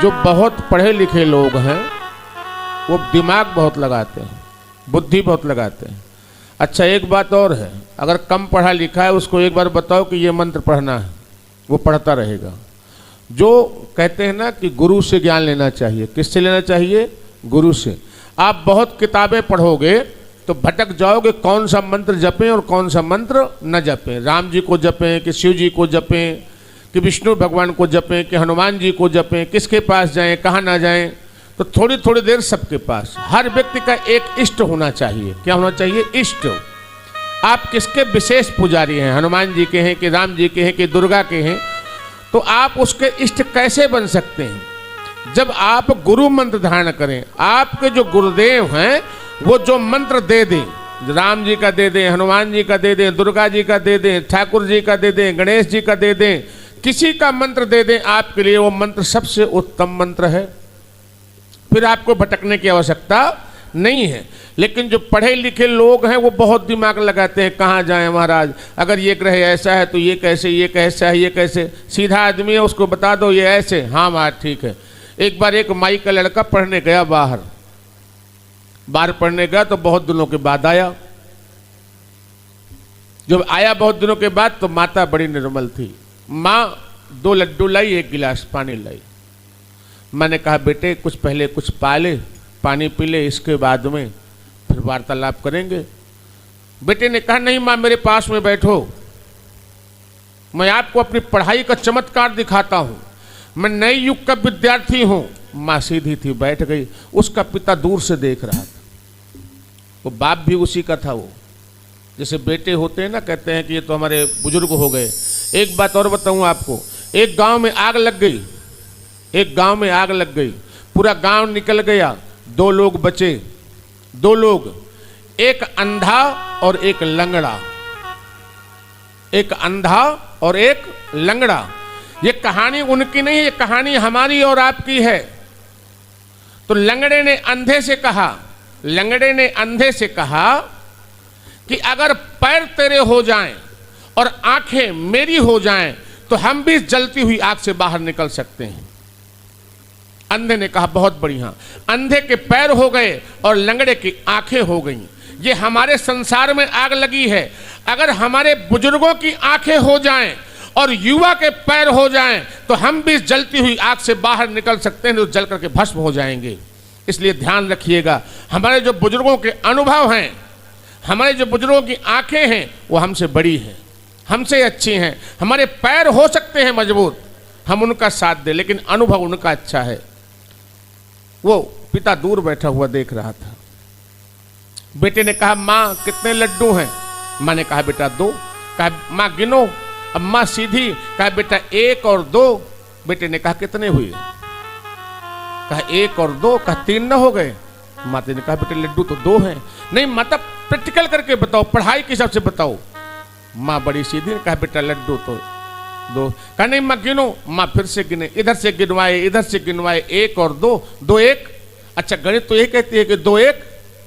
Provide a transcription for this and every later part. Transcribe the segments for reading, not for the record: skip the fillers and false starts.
जो बहुत पढ़े लिखे लोग हैं वो दिमाग बहुत लगाते हैं, बुद्धि बहुत लगाते हैं। अच्छा एक बात और है, अगर कम पढ़ा लिखा है उसको एक बार बताओ कि ये मंत्र पढ़ना है, वो पढ़ता रहेगा। जो कहते हैं ना कि गुरु से ज्ञान लेना चाहिए, किससे लेना चाहिए? गुरु से। आप बहुत किताबें पढ़ोगे तो भटक जाओगे, कौन सा मंत्र जपें और कौन सा मंत्र न जपें। राम जी को जपें कि शिव जी को जपें कि विष्णु भगवान को जपें कि हनुमान जी को जपें, किसके पास जाएं, कहाँ ना जाएं। तो थोड़ी थोड़ी देर सबके पास, हर व्यक्ति का एक इष्ट होना चाहिए। क्या होना चाहिए? इष्ट। आप किसके विशेष पुजारी हैं? हनुमान जी के हैं कि राम जी के हैं कि दुर्गा के हैं? तो आप उसके इष्ट कैसे बन सकते हैं? जब आप गुरु मंत्र धारण करें, आपके जो गुरुदेव हैं वो जो मंत्र दे दें, राम जी का दे दें, हनुमान जी का दे दें, दुर्गा जी का दे दें, ठाकुर जी का दे दें, गणेश जी का दे दें, किसी का मंत्र दे दें, आपके लिए वो मंत्र सबसे उत्तम मंत्र है। फिर आपको भटकने की आवश्यकता नहीं है। लेकिन जो पढ़े लिखे लोग हैं वो बहुत दिमाग लगाते हैं, कहाँ जाएं महाराज, अगर ये ग्रह ऐसा है तो ये कैसे, ये कैसा है, ये कैसे। सीधा आदमी है, उसको बता दो ये ऐसे, हाँ महाराज ठीक है। एक बार एक माई का लड़का पढ़ने गया बाहर पढ़ने गया तो बहुत दिनों के बाद आया। जब आया बहुत दिनों के बाद तो माता बड़ी निर्मल थी। माँ 2 लड्डू लाई, 1 गिलास पानी लाई। मैंने कहा बेटे कुछ पहले कुछ पा ले, पानी पी ले, इसके बाद में फिर वार्तालाप करेंगे। बेटे ने कहा नहीं माँ मेरे पास में बैठो, मैं आपको अपनी पढ़ाई का चमत्कार दिखाता हूँ, मैं नए युग का विद्यार्थी हूँ। माँ सीधी थी, बैठ गई। उसका पिता दूर से देख रहा था। वो बाप भी उसी का था। वो जैसे बेटे होते हैं ना, कहते हैं कि ये तो हमारे बुजुर्ग हो गए। एक बात और बताऊं आपको, एक गांव में आग लग गई, एक गांव में आग लग गई, पूरा गांव निकल गया, 2 लोग बचे। 2 लोग, एक अंधा और एक लंगड़ा, एक अंधा और एक लंगड़ा। ये कहानी उनकी नहीं है, ये कहानी हमारी और आपकी है। तो लंगड़े ने अंधे से कहा, लंगड़े ने अंधे से कहा कि अगर पैर तेरे हो जाएं और आंखें मेरी हो जाएं तो हम भी जलती हुई आग से बाहर निकल सकते हैं। अंधे ने कहा बहुत बढ़िया। अंधे के पैर हो गए और लंगड़े की आंखें हो गईं। ये हमारे संसार में आग लगी है। अगर हमारे बुजुर्गों की आंखें हो जाएं और युवा के पैर हो जाएं तो हम भी जलती हुई आग से बाहर निकल सकते हैं, तो जल करके भस्म हो जाएंगे। इसलिए ध्यान रखिएगा, हमारे जो बुजुर्गों के अनुभव हैं, हमारे जो बुजुर्गों की आंखें हैं वो हमसे बड़ी हैं, हमसे अच्छी हैं। हमारे पैर हो सकते हैं मजबूत, हम उनका साथ दें, लेकिन अनुभव उनका अच्छा है। वो पिता दूर बैठा हुआ देख रहा था। बेटे ने कहा माँ कितने लड्डू हैं? माँ ने कहा बेटा 2। कहा माँ गिनो। अब माँ सीधी, कहा बेटा 1 और 2। बेटे ने कहा कितने हुए? कहा 1 और 2। कहा 3 न हो गए? माता ने कहा बेटे लड्डू तो 2 हैं। नहीं माता प्रैक्टिकल करके बताओ, पढ़ाई के हिसाब से बताओ। माँ बड़ी सीधी, कहा बेटा लड्डू तो 2। कहा नहीं माँ गिनो। माँ फिर से गिने, इधर से गिनवाए, इधर से गिनवाए, 1 और 2, 2 1। अच्छा गणित तो ये कहती है कि 2 1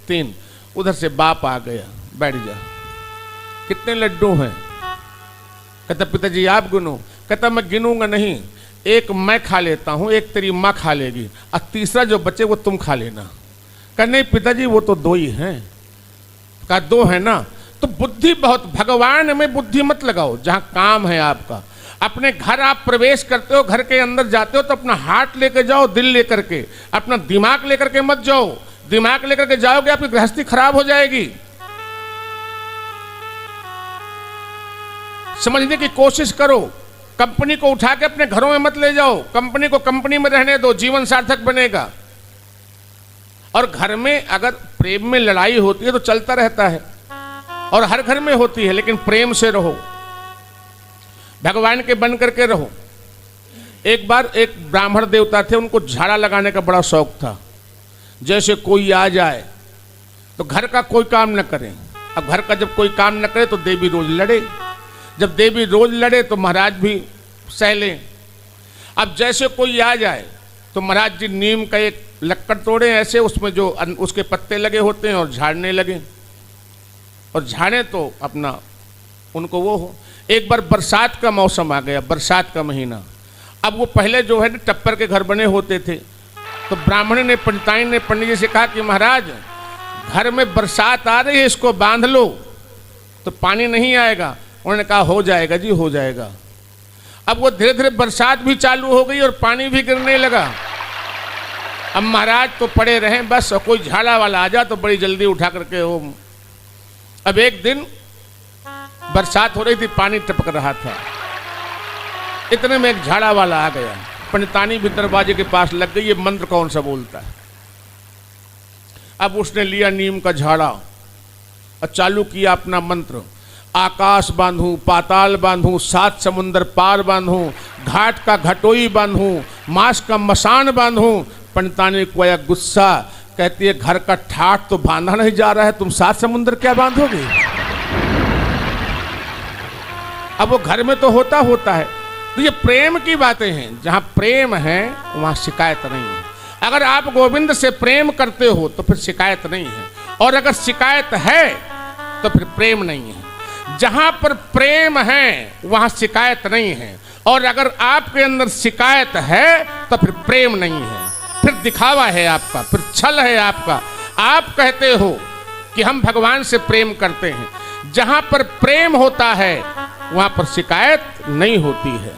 3। उधर से बाप आ गया, बैठ जा, कितने लड्डू हैं? कहता पिताजी आप गिनो। कहता मैं गिनूंगा नहीं, 1 मैं खा लेता हूं, 1 तेरी माँ खा लेगी, और तीसरा जो बचे वो तुम खा लेना। कहा नहीं पिताजी वो तो 2 ही हैं। कहा 2 है ना, तो बुद्धि बहुत, भगवान में बुद्धि मत लगाओ। जहां काम है आपका, अपने घर आप प्रवेश करते हो, घर के अंदर जाते हो तो अपना हार्ट लेकर जाओ, दिल लेकर के, अपना दिमाग लेकर के मत जाओ। दिमाग लेकर के जाओगे आपकी गृहस्थी खराब हो जाएगी। समझने की कोशिश करो। कंपनी को उठा के अपने घरों में मत ले जाओ, कंपनी को कंपनी में रहने दो, जीवन सार्थक बनेगा। और घर में अगर प्रेम में लड़ाई होती है तो चलता रहता है, और हर घर में होती है, लेकिन प्रेम से रहो, भगवान के बन करके रहो। एक बार एक ब्राह्मण देवता थे, उनको झाड़ा लगाने का बड़ा शौक था। जैसे कोई आ जाए तो घर का कोई काम न करें। अब घर का जब कोई काम न करे तो देवी रोज लड़े, जब देवी रोज लड़े तो महाराज भी सह लें। अब जैसे कोई आ जाए तो महाराज जी नीम का एक लक्कड़ तोड़े ऐसे, उसमें जो उसके पत्ते लगे होते हैं, और झाड़ने लगे, और झाड़े तो अपना उनको वो हो। एक बार बरसात का मौसम आ गया, बरसात का महीना। अब वो पहले जो है ना टप्पर के घर बने होते थे, तो ब्राह्मण ने पंडिताइन ने पंडित जी से कहा कि महाराज घर में बरसात आ रही है, इसको बांध लो तो पानी नहीं आएगा। उन्होंने कहा हो जाएगा जी, हो जाएगा। अब वो धीरे धीरे बरसात भी चालू हो गई और पानी भी गिरने लगा। अब महाराज तो पड़े रहे बस, और कोई झाड़ा वाला आ जा तो बड़ी जल्दी उठा करके वो। अब एक दिन बरसात हो रही थी, पानी टपक रहा था, इतने में एक झाड़ा वाला आ गया। पंडितानी भी दरवाजे के पास लग गई, ये मंत्र कौन सा बोलता है। अब उसने लिया नीम का झाड़ा और चालू किया अपना मंत्र। आकाश बांधूं, पाताल बांधूं, 7 समुंदर पार बांधूं, घाट का घटोई बांधूं, मांस का मसान बांधूं। पंडितानी को आया गुस्सा, कहती है घर का ठाठ तो बांधा नहीं जा रहा है, तुम 7 समुंदर क्या बांधोगे। अब वो घर में तो होता है। तो ये प्रेम की बातें हैं, जहां प्रेम है वहां शिकायत नहीं है। अगर आप गोविंद से प्रेम करते हो तो फिर शिकायत नहीं है, और अगर शिकायत है तो फिर प्रेम नहीं है। जहां पर प्रेम है वहां शिकायत नहीं है, और अगर आपके अंदर शिकायत है तो फिर प्रेम नहीं है, फिर दिखावा है आपका, फिर छल है आपका। आप कहते हो कि हम भगवान से प्रेम करते हैं, जहां पर प्रेम होता है वहां पर शिकायत नहीं होती है।